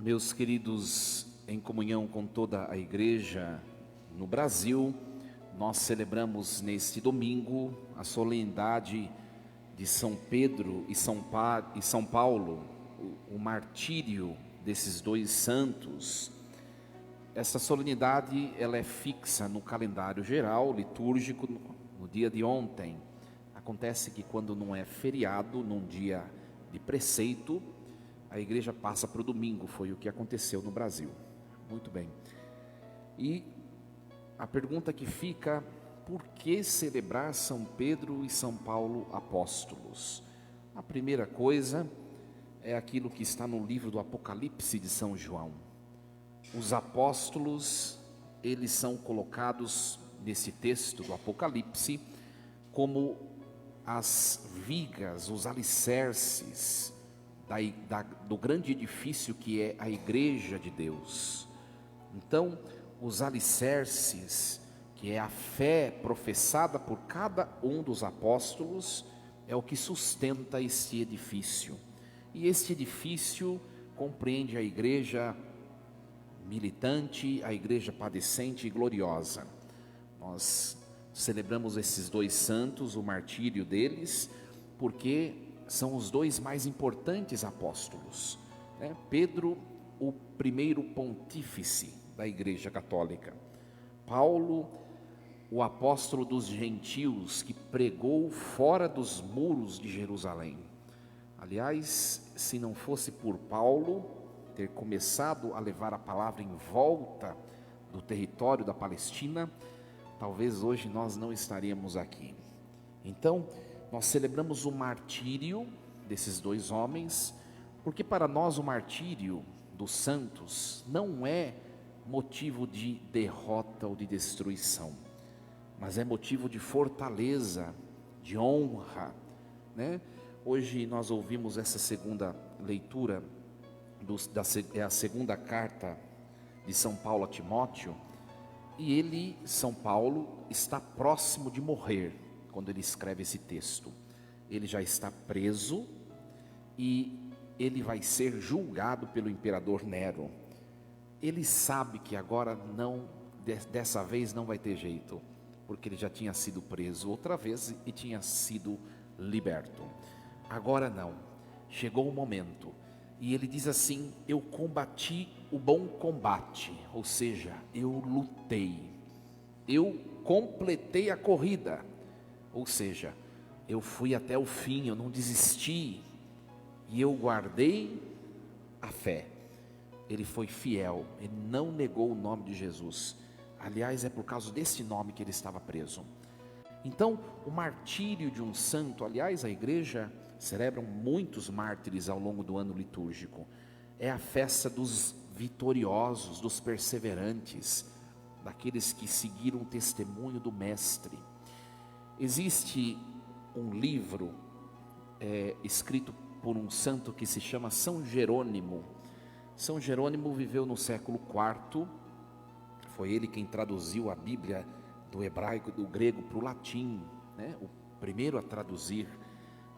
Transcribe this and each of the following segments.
Meus queridos, em comunhão com toda a igreja no Brasil, nós celebramos neste domingo a solenidade de São Pedro e São Paulo, o martírio desses dois santos. Essa solenidade ela é fixa no calendário geral litúrgico no dia de ontem. Acontece que quando não é feriado, num dia de preceito, a igreja passa para o domingo, foi o que aconteceu no Brasil. Muito bem. E a pergunta que fica: por que celebrar São Pedro e São Paulo apóstolos? A primeira coisa é aquilo que está no livro do Apocalipse de São João. Os apóstolos, eles são colocados nesse texto do Apocalipse como as vigas, os alicerces do grande edifício que é a igreja de Deus. Então, os alicerces, que é a fé professada por cada um dos apóstolos, é o que sustenta este edifício. E este edifício compreende a igreja militante, a igreja padecente e gloriosa. Nós celebramos esses dois santos, o martírio deles, porque são os dois mais importantes apóstolos, né? Pedro, o primeiro pontífice da Igreja Católica. Paulo, o apóstolo dos gentios, que pregou fora dos muros de Jerusalém. Aliás, se não fosse por Paulo ter começado a levar a palavra em volta do território da Palestina, talvez hoje nós não estaríamos aqui. Então, nós celebramos o martírio desses dois homens, porque para nós o martírio dos santos não é motivo de derrota ou de destruição, mas é motivo de fortaleza, de honra, né? Hoje nós ouvimos essa segunda leitura, é a segunda carta de São Paulo a Timóteo, e ele, São Paulo, está próximo de morrer quando ele escreve esse texto. Ele já está preso e ele vai ser julgado pelo imperador Nero. Ele sabe que agora dessa vez não vai ter jeito, porque ele já tinha sido preso outra vez e tinha sido liberto. Agora não, chegou o momento. E ele diz assim: eu combati o bom combate, ou seja, eu lutei, eu completei a corrida. Ou seja, eu fui até o fim, eu não desisti, e eu guardei a fé. Ele foi fiel, ele não negou o nome de Jesus. Aliás, é por causa desse nome que ele estava preso. Então, o martírio de um santo, aliás, a igreja celebra muitos mártires ao longo do ano litúrgico. É a festa dos vitoriosos, dos perseverantes, daqueles que seguiram o testemunho do Mestre. Existe um livro escrito por um santo que se chama São Jerônimo. São Jerônimo viveu no século IV, foi ele quem traduziu a Bíblia do hebraico, do grego para o latim, né? O primeiro a traduzir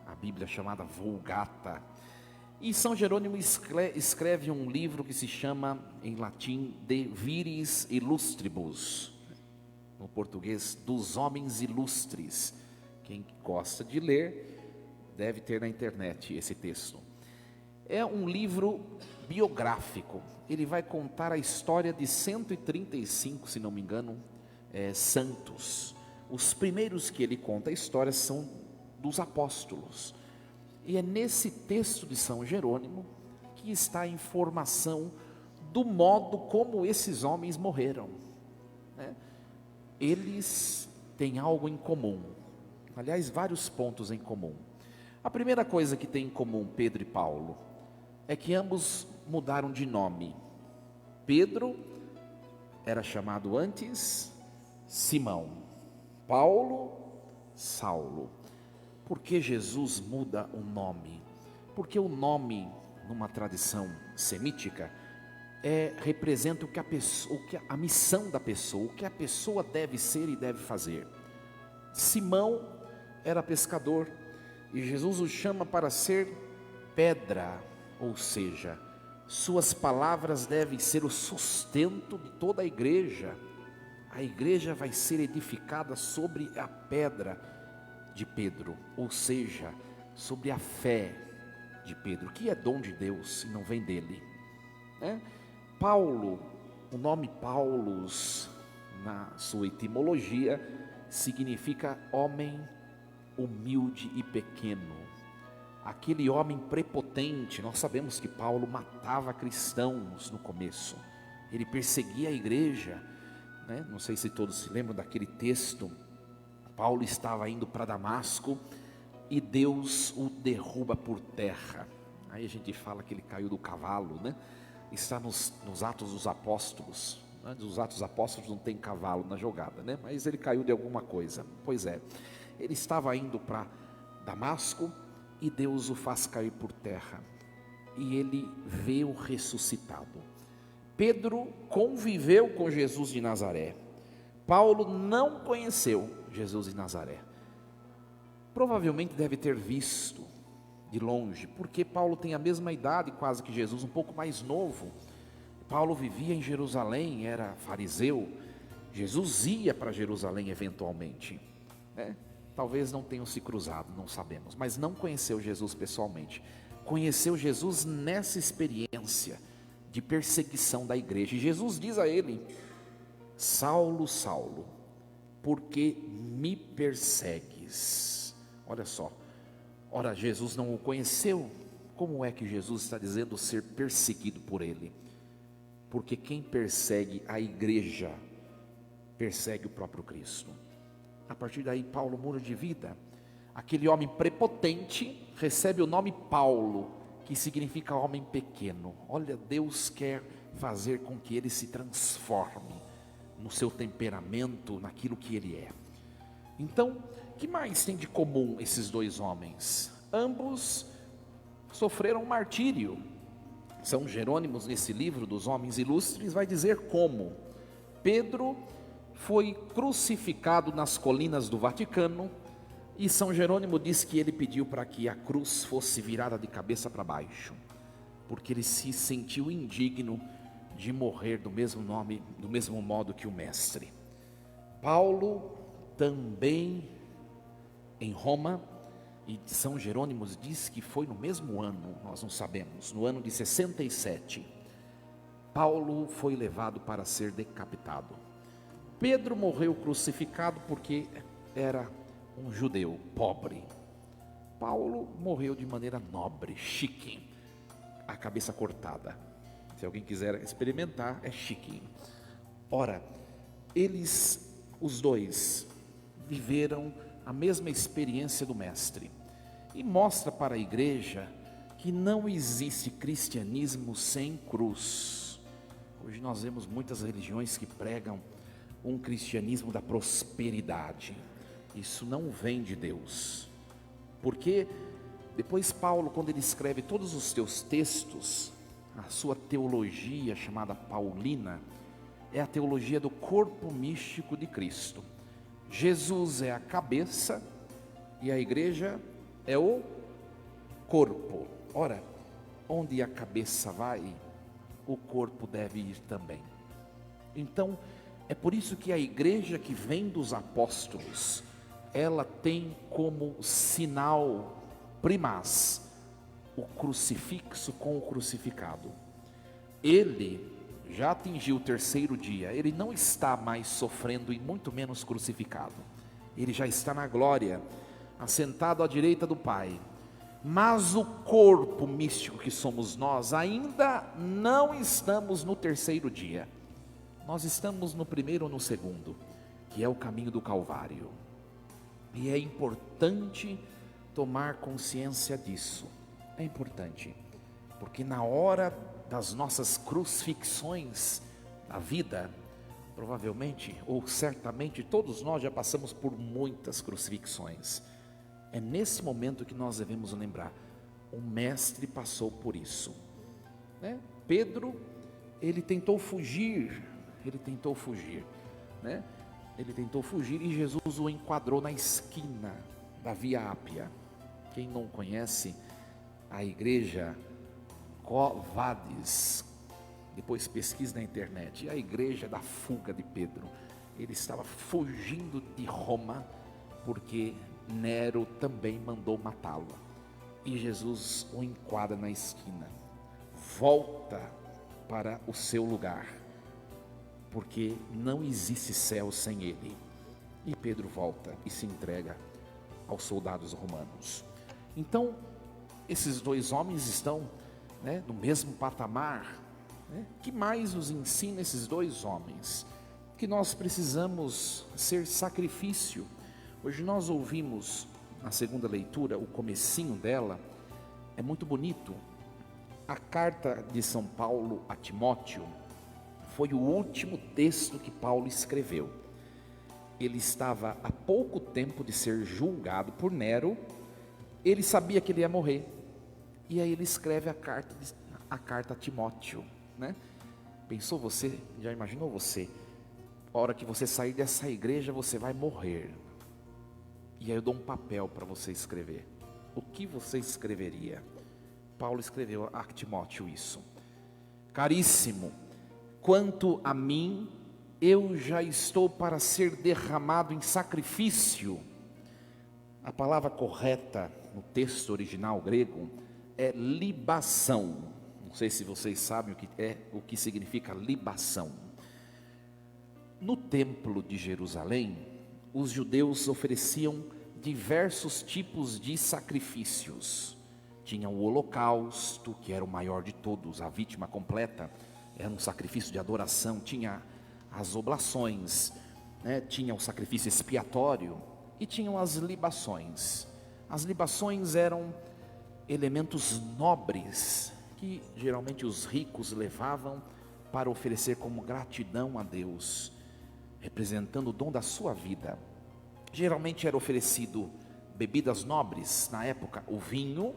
a Bíblia chamada Vulgata. E São Jerônimo escreve um livro que se chama em latim De Viris Illustribus, no português, dos homens ilustres. Quem gosta de ler deve ter na internet esse texto. É um livro biográfico. Ele vai contar a história de 135, se não me engano, santos. Os primeiros que ele conta a história são dos apóstolos. E é nesse texto de São Jerônimo que está a informação do modo como esses homens morreram, né? Eles têm algo em comum, aliás, vários pontos em comum. A primeira coisa que tem em comum Pedro e Paulo é que ambos mudaram de nome. Pedro era chamado antes Simão, Paulo, Saulo. Por que Jesus muda o nome? Porque o nome, numa tradição semítica, representa a missão da pessoa, o que a pessoa deve ser e deve fazer. Simão era pescador e Jesus o chama para ser pedra, ou seja, suas palavras devem ser o sustento de toda a igreja. A igreja vai ser edificada sobre a pedra de Pedro, ou seja, sobre a fé de Pedro, que é dom de Deus e não vem dele, né? Paulo, o nome Paulus, na sua etimologia, significa homem humilde e pequeno, aquele homem prepotente. Nós sabemos que Paulo matava cristãos no começo, ele perseguia a igreja, né? Não sei se todos se lembram daquele texto. Paulo estava indo para Damasco e Deus o derruba por terra. Aí a gente fala que ele caiu do cavalo, né? Está nos Atos dos Apóstolos, né? Dos Atos dos Apóstolos não tem cavalo na jogada, né? Mas ele caiu de alguma coisa. Pois é, ele estava indo para Damasco e Deus o faz cair por terra, e ele vê o ressuscitado. Pedro conviveu com Jesus de Nazaré. Paulo não conheceu Jesus de Nazaré. Provavelmente deve ter visto de longe, porque Paulo tem a mesma idade quase que Jesus, um pouco mais novo. Paulo vivia em Jerusalém, era fariseu. Jesus ia para Jerusalém eventualmente, né? Talvez não tenham se cruzado, não sabemos, mas não conheceu Jesus pessoalmente. Conheceu Jesus nessa experiência de perseguição da igreja. E Jesus diz a ele: Saulo, Saulo, por que me persegues? Olha só, ora, Jesus não o conheceu. Como é que Jesus está dizendo ser perseguido por ele? Porque quem persegue a igreja, persegue o próprio Cristo. A partir daí Paulo muda de vida. Aquele homem prepotente recebe o nome Paulo, que significa homem pequeno. Olha, Deus quer fazer com que ele se transforme no seu temperamento, naquilo que ele é. Então, o que mais tem de comum esses dois homens? Ambos sofreram martírio. São Jerônimo, nesse livro dos Homens Ilustres, vai dizer como Pedro foi crucificado nas colinas do Vaticano, e São Jerônimo diz que ele pediu para que a cruz fosse virada de cabeça para baixo, porque ele se sentiu indigno de morrer do mesmo modo que o mestre. Paulo também em Roma, e São Jerônimo diz que foi no mesmo ano, nós não sabemos, no ano de 67, Paulo foi levado para ser decapitado. Pedro morreu crucificado porque era um judeu pobre. Paulo morreu de maneira nobre, chique, a cabeça cortada. Se alguém quiser experimentar, é chique. Ora, os dois, viveram a mesma experiência do mestre, e mostra para a igreja que não existe cristianismo sem cruz. Hoje nós vemos muitas religiões que pregam um cristianismo da prosperidade. Isso não vem de Deus, porque depois Paulo, quando ele escreve todos os seus textos, a sua teologia chamada paulina é a teologia do corpo místico de Cristo. Jesus é a cabeça e a igreja é o corpo. Ora, onde a cabeça vai, o corpo deve ir também. Então, é por isso que a igreja que vem dos apóstolos, ela tem como sinal primaz o crucifixo com o crucificado. Ele já atingiu o terceiro dia, ele não está mais sofrendo e muito menos crucificado. Ele já está na glória, assentado à direita do Pai. Mas o corpo místico que somos nós, ainda não estamos no terceiro dia. Nós estamos no primeiro ou no segundo, que é o caminho do Calvário. E é importante tomar consciência disso. É importante, porque na hora das nossas crucifixões na vida, provavelmente, ou certamente, todos nós já passamos por muitas crucifixões. É nesse momento que nós devemos lembrar, o mestre passou por isso, né? Pedro, ele tentou fugir, né? Ele tentou fugir e Jesus o enquadrou na esquina da Via Ápia. Quem não conhece a igreja Quo vadis? Depois pesquise na internet. E a igreja da fuga de Pedro. Ele estava fugindo de Roma, porque Nero também mandou matá-lo. E Jesus o enquadra na esquina. Volta para o seu lugar, porque não existe céu sem ele. E Pedro volta e se entrega aos soldados romanos. Então, esses dois homens estão, no mesmo patamar. Que mais nos ensina esses dois homens? Que nós precisamos ser sacrifício. Hoje nós ouvimos na segunda leitura, o comecinho dela, é muito bonito. A carta de São Paulo a Timóteo foi o último texto que Paulo escreveu. Ele estava há pouco tempo de ser julgado por Nero, ele sabia que ele ia morrer, e aí ele escreve a carta a Timóteo, Pensou você, já imaginou você, a hora que você sair dessa igreja você vai morrer, e aí eu dou um papel para você escrever, o que você escreveria? Paulo escreveu a Timóteo isso: caríssimo, quanto a mim, eu já estou para ser derramado em sacrifício. A palavra correta no texto original grego é libação. Não sei se vocês sabem o que significa libação. No templo de Jerusalém, os judeus ofereciam diversos tipos de sacrifícios. Tinha o holocausto, que era o maior de todos, a vítima completa, era um sacrifício de adoração. Tinha as oblações, tinha o sacrifício expiatório e tinham as libações. As libações eram elementos nobres que geralmente os ricos levavam para oferecer como gratidão a Deus, representando o dom da sua vida. Geralmente era oferecido bebidas nobres, na época o vinho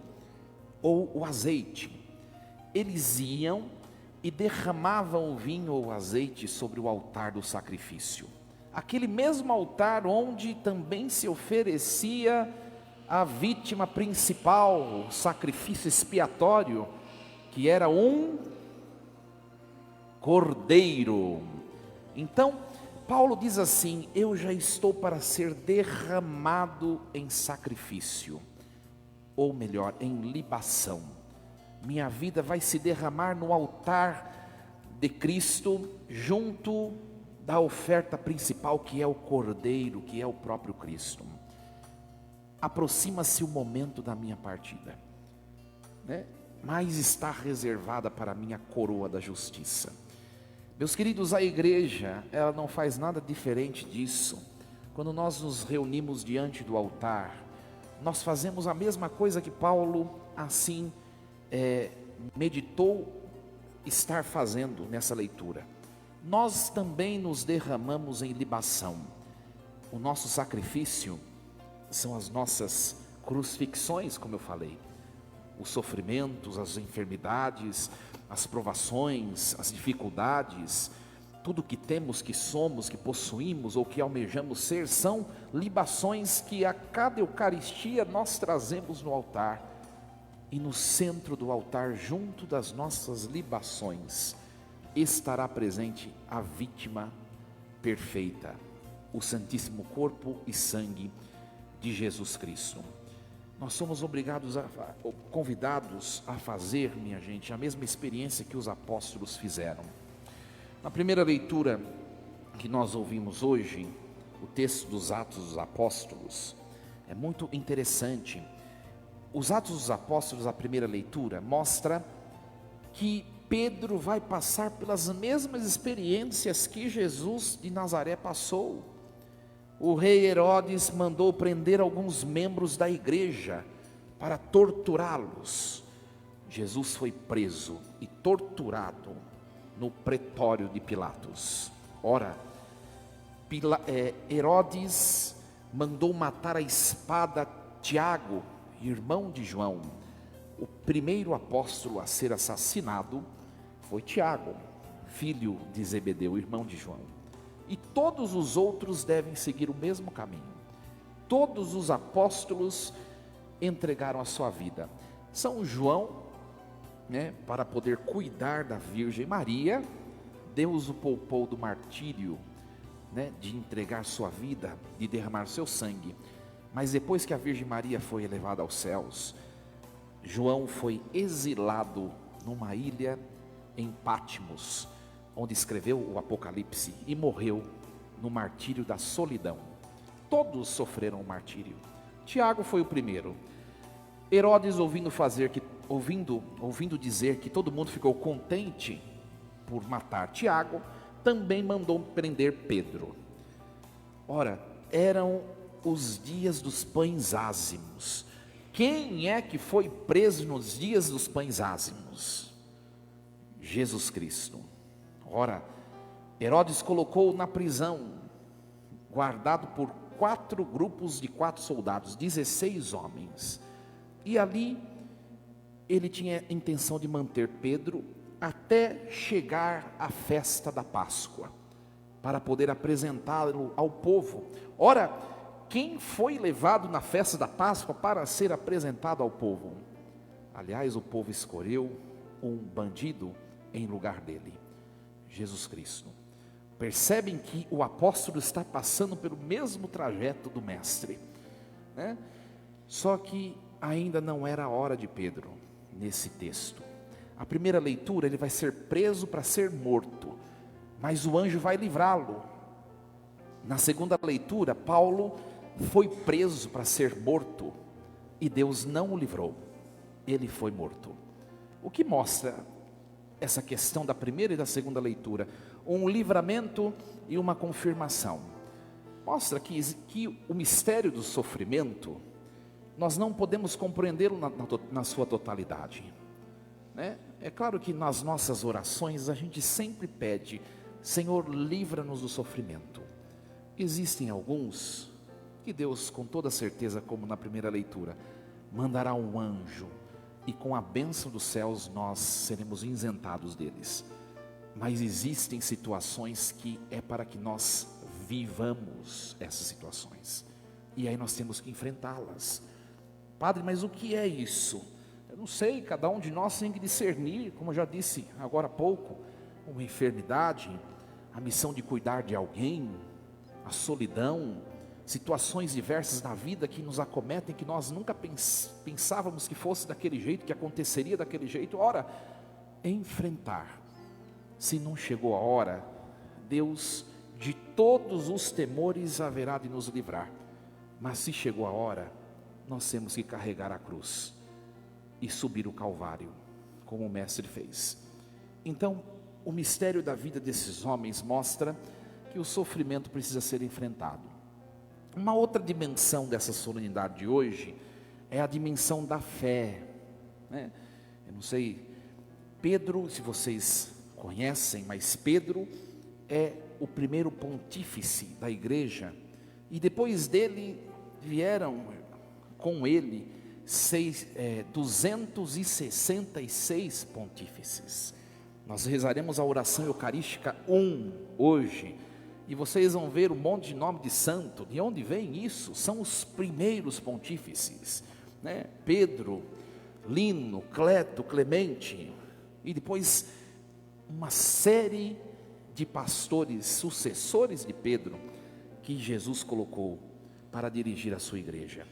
ou o azeite. Eles iam e derramavam o vinho ou o azeite sobre o altar do sacrifício, aquele mesmo altar onde também se oferecia a vítima principal, o sacrifício expiatório, que era um cordeiro. Então Paulo diz assim: eu já estou para ser derramado em sacrifício, ou melhor, em libação. Minha vida vai se derramar no altar de Cristo, junto da oferta principal, que é o Cordeiro, que é o próprio Cristo. Aproxima-se o momento da minha partida, mas está reservada para a minha coroa da justiça. Meus queridos, a igreja, ela não faz nada diferente disso. Quando nós nos reunimos diante do altar, nós fazemos a mesma coisa que Paulo assim meditou estar fazendo nessa leitura. Nós também nos derramamos em libação. O nosso sacrifício são as nossas crucifixões, como eu falei, os sofrimentos, as enfermidades, as provações, as dificuldades, tudo que temos, que somos, que possuímos ou que almejamos ser, são libações que a cada Eucaristia nós trazemos no altar. E no centro do altar, junto das nossas libações, estará presente a vítima perfeita, o Santíssimo Corpo e Sangue de Jesus Cristo. Nós somos convidados a fazer, minha gente, a mesma experiência que os apóstolos fizeram. Na primeira leitura que nós ouvimos hoje, o texto dos Atos dos Apóstolos, é muito interessante. Os Atos dos Apóstolos, a primeira leitura, mostra que Pedro vai passar pelas mesmas experiências que Jesus de Nazaré passou. O rei Herodes mandou prender alguns membros da igreja para torturá-los. Jesus foi preso e torturado no pretório de Pilatos. Ora, Herodes mandou matar a espada Tiago, irmão de João. O primeiro apóstolo a ser assassinado foi Tiago, filho de Zebedeu, irmão de João. E todos os outros devem seguir o mesmo caminho. Todos os apóstolos entregaram a sua vida. São João para poder cuidar da Virgem Maria, Deus o poupou do martírio, de entregar sua vida, de derramar seu sangue. Mas depois que a Virgem Maria foi elevada aos céus, João foi exilado numa ilha em Patmos, onde escreveu o Apocalipse, e morreu no martírio da solidão. Todos sofreram o martírio. Tiago foi o primeiro. Herodes, ouvindo dizer que todo mundo ficou contente por matar Tiago, também mandou prender Pedro. Ora, eram os dias dos pães ázimos. Quem é que foi preso nos dias dos pães ázimos? Jesus Cristo. Ora, Herodes colocou na prisão, guardado por 4 grupos de 4 soldados, 16 homens. E ali ele tinha a intenção de manter Pedro até chegar à festa da Páscoa, para poder apresentá-lo ao povo. Ora, quem foi levado na festa da Páscoa para ser apresentado ao povo? Aliás, o povo escolheu um bandido em lugar dele, Jesus Cristo. Percebem que o apóstolo está passando pelo mesmo trajeto do mestre, Só que ainda não era a hora de Pedro, nesse texto. A primeira leitura, ele vai ser preso para ser morto, mas o anjo vai livrá-lo. Na segunda leitura, Paulo foi preso para ser morto, e Deus não o livrou, ele foi morto. O que mostra essa questão da primeira e da segunda leitura? Um livramento e uma confirmação. Mostra que o mistério do sofrimento, nós não podemos compreendê-lo na sua totalidade, É claro que nas nossas orações a gente sempre pede: Senhor, livra-nos do sofrimento. Existem alguns que Deus, com toda certeza, como na primeira leitura, mandará um anjo, e com a bênção dos céus nós seremos isentados deles. Mas existem situações que é para que nós vivamos essas situações, e aí nós temos que enfrentá-las. Padre, mas o que é isso? Eu não sei, cada um de nós tem que discernir, como eu já disse agora há pouco, uma enfermidade, a missão de cuidar de alguém, a solidão, situações diversas na vida que nos acometem, que nós nunca pensávamos que fosse daquele jeito, que aconteceria daquele jeito. Ora, enfrentar. Se não chegou a hora, Deus de todos os temores haverá de nos livrar. Mas se chegou a hora, nós temos que carregar a cruz e subir o Calvário, como o mestre fez. Então, o mistério da vida desses homens mostra que o sofrimento precisa ser enfrentado. Uma outra dimensão dessa solenidade de hoje é a dimensão da fé, Eu não sei, Pedro, se vocês conhecem, mas Pedro é o primeiro pontífice da igreja, e depois dele vieram com ele 266 pontífices. Nós rezaremos a oração eucarística hoje, e vocês vão ver um monte de nome de santo. De onde vem isso? São os primeiros pontífices, Pedro, Lino, Cleto, Clemente, e depois uma série de pastores, sucessores de Pedro, que Jesus colocou para dirigir a sua igreja.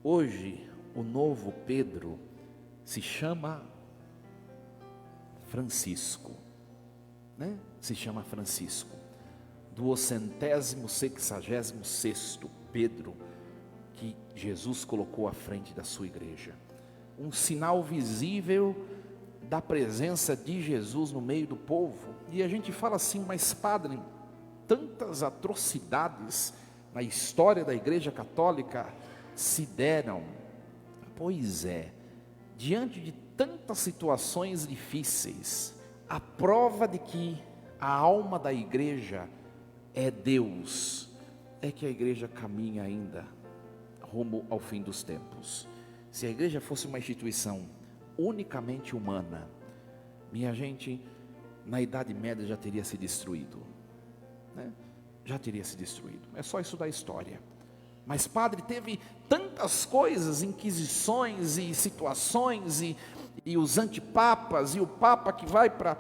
Hoje, o novo Pedro se chama Francisco, Se chama Francisco, do 266º Pedro, que Jesus colocou à frente da sua igreja. Um sinal visível da presença de Jesus no meio do povo. E a gente fala assim: mas padre, tantas atrocidades na história da igreja católica se deram. Pois é, diante de tantas situações difíceis, a prova de que a alma da igreja é Deus, é que a igreja caminha ainda rumo ao fim dos tempos. Se a igreja fosse uma instituição unicamente humana, minha gente, na Idade Média já teria se destruído, Já teria se destruído. É só estudar a história. Mas padre, teve tantas coisas, inquisições e situações, e os antipapas, e o papa que vai para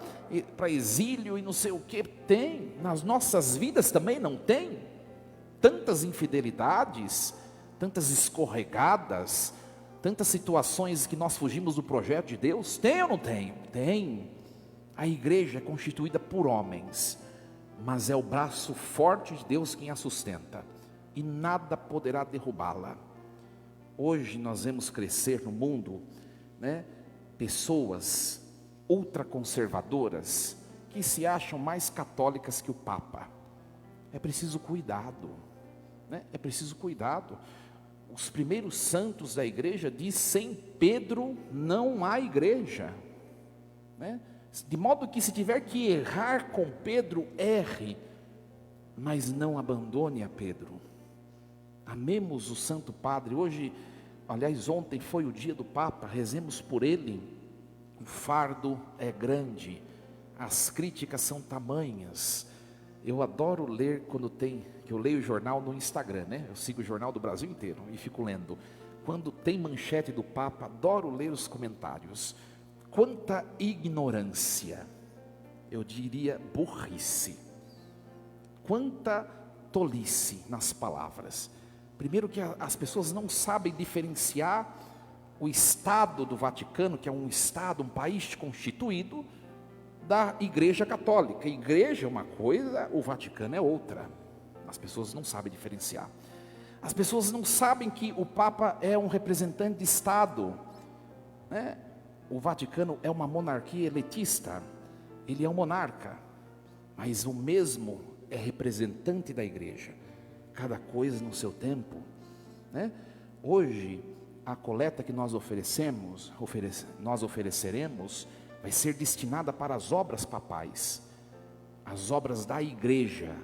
exílio e não sei o que. Tem, nas nossas vidas também não tem? Tantas infidelidades, tantas escorregadas, tantas situações que nós fugimos do projeto de Deus. Tem ou não tem? Tem. A igreja é constituída por homens, mas é o braço forte de Deus quem a sustenta, e nada poderá derrubá-la. Hoje nós vemos crescer no mundo, pessoas ultraconservadoras que se acham mais católicas que o Papa. É preciso cuidado, é preciso cuidado. Os primeiros santos da igreja diz: sem Pedro não há igreja, de modo que se tiver que errar com Pedro, erre, mas não abandone a Pedro. Amemos o Santo Padre. Hoje, aliás, ontem foi o dia do Papa, rezemos por ele. O fardo é grande, as críticas são tamanhas. Eu adoro ler quando tem, que eu leio o jornal no Instagram, eu sigo o jornal do Brasil inteiro e fico lendo. Quando tem manchete do Papa, adoro ler os comentários. Quanta ignorância, eu diria burrice, quanta tolice nas palavras. Primeiro que as pessoas não sabem diferenciar o Estado do Vaticano, que é um Estado, um país constituído, da Igreja Católica. A igreja é uma coisa, o Vaticano é outra. As pessoas não sabem diferenciar. As pessoas não sabem que o Papa é um representante de Estado, O Vaticano é uma monarquia elitista, ele é um monarca, mas o mesmo é representante da igreja, cada coisa no seu tempo, Hoje, a coleta que nós ofereceremos, vai ser destinada para as obras papais, as obras da igreja,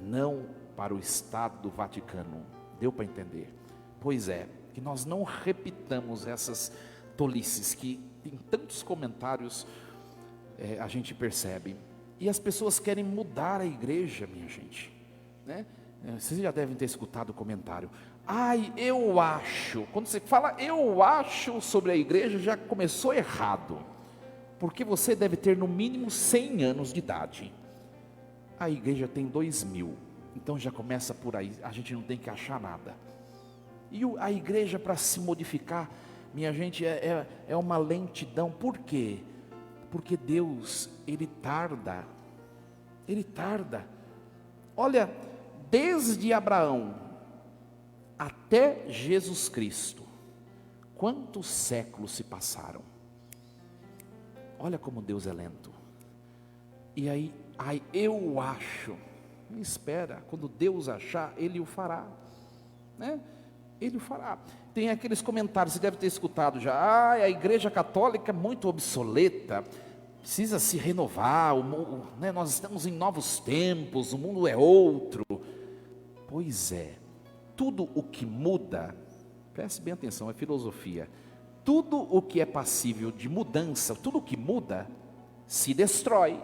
não para o Estado do Vaticano. Deu para entender? Pois é, que nós não repitamos essas tolices que em tantos comentários a gente percebe. E as pessoas querem mudar a igreja, minha gente, Vocês já devem ter escutado o comentário: ai, eu acho. Quando você fala eu acho sobre a igreja, já começou errado, porque você deve ter no mínimo 100 anos de idade. A igreja tem 2000, então já começa por aí. A gente não tem que achar nada. E a igreja, para se modificar, minha gente, é uma lentidão. Por quê? Porque Deus, Ele tarda. Olha, desde Abraão até Jesus Cristo, quantos séculos se passaram? Olha como Deus é lento. E aí, eu acho. Espera, quando Deus achar, Ele o fará, Ele o fará. Tem aqueles comentários, você deve ter escutado já: a igreja católica é muito obsoleta, precisa se renovar, nós estamos em novos tempos, o mundo é outro. Pois é, tudo o que muda, preste bem atenção, é filosofia, tudo o que é passível de mudança, tudo o que muda, se destrói.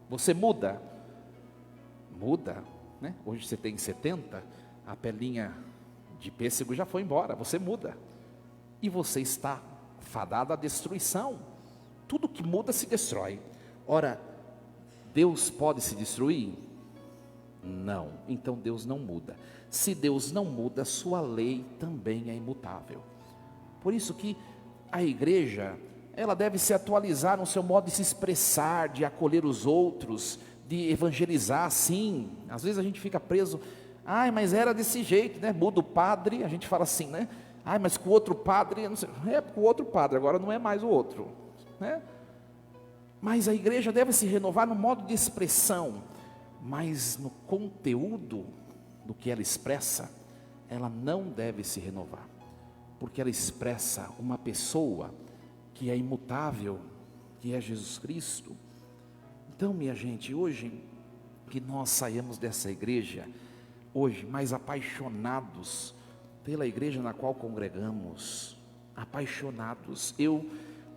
Você muda, hoje você tem 70, a pelinha de pêssego já foi embora, você muda, e você está fadado à destruição. Tudo que muda se destrói. Ora, Deus pode se destruir? Não, então Deus não muda. Se Deus não muda, sua lei também é imutável. Por isso que a igreja, ela deve se atualizar no seu modo de se expressar, de acolher os outros, de evangelizar. Sim, às vezes a gente fica preso: ai, mas era desse jeito, muda o padre, a gente fala assim, ai, mas com o outro padre, não sei, com o outro padre, agora não é mais o outro, Mas a igreja deve se renovar no modo de expressão, mas no conteúdo do que ela expressa, ela não deve se renovar, porque ela expressa uma pessoa que é imutável, que é Jesus Cristo. Então, minha gente, hoje que nós saímos dessa igreja, hoje mais apaixonados pela igreja na qual congregamos, apaixonados. Eu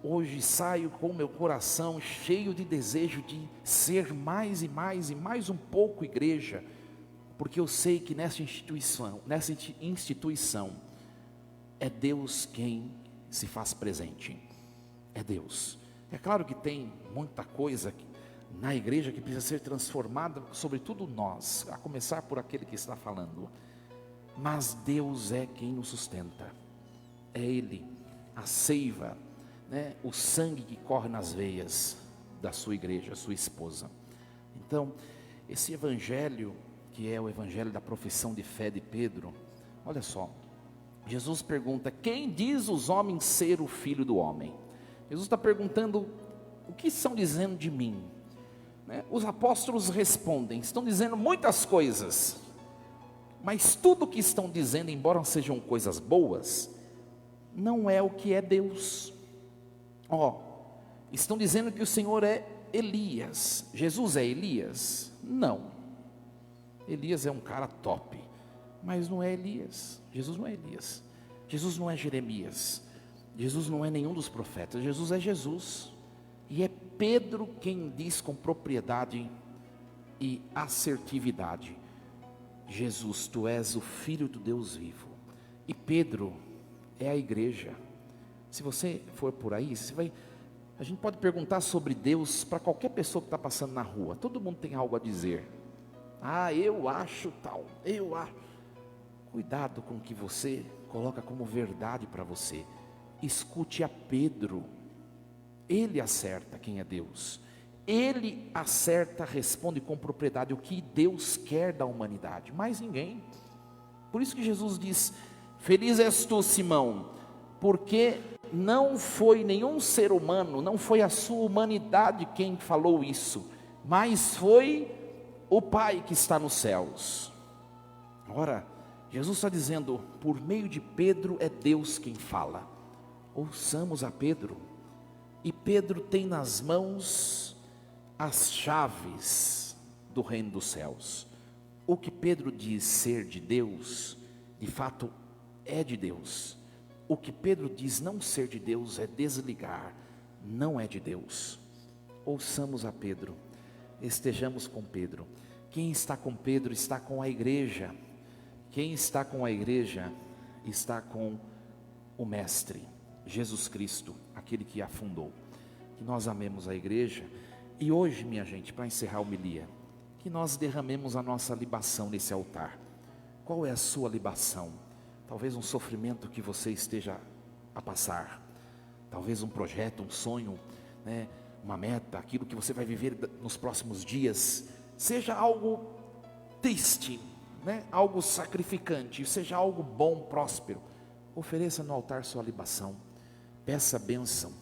hoje saio com o meu coração cheio de desejo de ser mais e mais e mais um pouco igreja, porque eu sei que nessa instituição é Deus quem se faz presente, é Deus. É claro que tem muita coisa na igreja que precisa ser transformada, sobretudo nós, a começar por aquele que está falando, mas Deus é quem nos sustenta, é Ele, a seiva, né, o sangue que corre nas veias da sua igreja, sua esposa. Então, esse evangelho, que é o evangelho da profissão de fé de Pedro, olha só, Jesus pergunta: quem diz os homens ser o Filho do Homem? Jesus está perguntando: o que estão dizendo de mim? Né? Os apóstolos respondem: estão dizendo muitas coisas, mas tudo o que estão dizendo, embora sejam coisas boas, não é o que é Deus. Estão dizendo que o Senhor é Elias. Jesus é Elias? Não. Elias é um cara top, mas não é Elias. Jesus não é Elias. Jesus não é Jeremias. Jesus não é nenhum dos profetas. Jesus é Jesus. E é Pedro quem diz com propriedade e assertividade: Jesus, tu és o Filho do Deus vivo. E Pedro é a igreja. Se você for por aí, a gente pode perguntar sobre Deus para qualquer pessoa que está passando na rua. Todo mundo tem algo a dizer. Eu acho tal, eu acho. Cuidado com o que você coloca como verdade para você. Escute a Pedro. Ele acerta quem é Deus. Ele acerta, responde com propriedade o que Deus quer da humanidade. Mais ninguém. Por isso que Jesus diz: feliz és tu, Simão, porque não foi nenhum ser humano, não foi a sua humanidade quem falou isso, mas foi o Pai que está nos céus. Ora, Jesus está dizendo: por meio de Pedro é Deus quem fala. Ouçamos a Pedro. E Pedro tem nas mãos as chaves do reino dos céus. O que Pedro diz ser de Deus, de fato é de Deus. O que Pedro diz não ser de Deus é desligar, não é de Deus. Ouçamos a Pedro, estejamos com Pedro. Quem está com Pedro está com a igreja. Quem está com a igreja está com o Mestre, Jesus Cristo, aquele que a fundou. Que nós amemos a igreja. E hoje, minha gente, para encerrar a homilia, que nós derramemos a nossa libação nesse altar. Qual é a sua libação? Talvez um sofrimento que você esteja a passar, talvez um projeto, um sonho, né? Uma meta, aquilo que você vai viver nos próximos dias, seja algo triste, né? Algo sacrificante, seja algo bom, próspero. Ofereça no altar sua libação, peça a bênção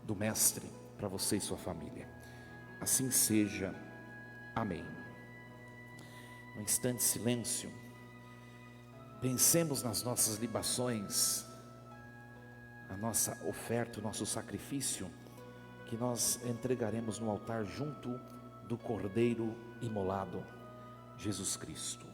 do Mestre para você e sua família. Assim seja, amém. Um instante de silêncio. Pensemos nas nossas libações, a nossa oferta, o nosso sacrifício, que nós entregaremos no altar junto do Cordeiro imolado, Jesus Cristo.